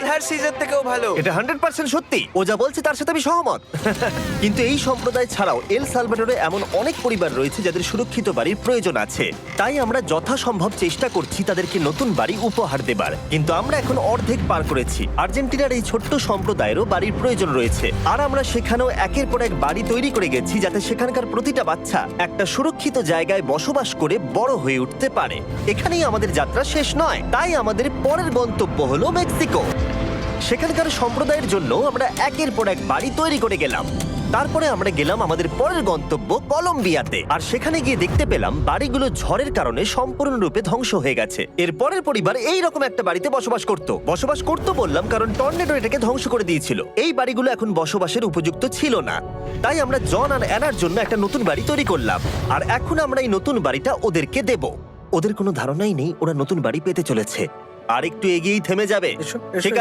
হার্সিজের থেকেও ভালো। এটা 100% সত্যি। ও যা বলছে তার সাথে আমি সহমত। কিন্তু এই সম্প্রদায় ছাড়াও এল সালভাডোরে এমন অনেক পরিবার রয়েছে যাদের সুরক্ষিত বাড়ির প্রয়োজন আছে। তাই আমরা যথাসম্ভব চেষ্টা করছি তাদেরকে নতুন বাড়ি উপহার দেবার। কিন্তু আমরা এখন অর্ধেক পার করেছি। আর্জেন্টিনার এই ছোট্ট সম্প্রদায়েরও বাড়ির প্রয়োজন রয়েছে, আর আমরা সেখানেও একের পর এক বাড়ি তৈরি করে গেছি যাতে সেখানকার প্রতিটা বাচ্চা একটা সুরক্ষিত জায়গায় বসবাস করে বড় হয়ে উঠতে পারে। এখানেই আমাদের যাত্রা শেষ নয়, তাই আমাদের পরের গন্তব্য হলো মেক্সিকো। সেখানকার সম্প্রদায়ের জন্য আমরা একের পর এক বাড়ি তৈরি করে গেলাম। তারপরে আমরা গেলাম আমাদের পরের গন্তব্য কলম্বিয়াতে, আর সেখানে গিয়ে দেখতে পেলাম বাড়িগুলো ঝড়ের কারণে সম্পূর্ণরূপে ধ্বংস হয়ে গেছে। এর পরের পরিবার এই রকম একটা বাড়িতে বসবাস করতো বললাম কারণ টর্নেডো এটাকে ধ্বংস করে দিয়েছিল। এই বাড়িগুলো এখন বসবাসের উপযুক্ত ছিল না, তাই আমরা জন আর অ্যানার জন্য একটা নতুন বাড়ি তৈরি করলাম। আর এখন আমরা এই নতুন বাড়িটা ওদেরকে দেব। ওদের কোনো ধারণাই নেই ওরা নতুন বাড়ি পেতে চলেছে, আর একটু এগিয়েই থেমে যাবে। এসো, ঠিক আছে।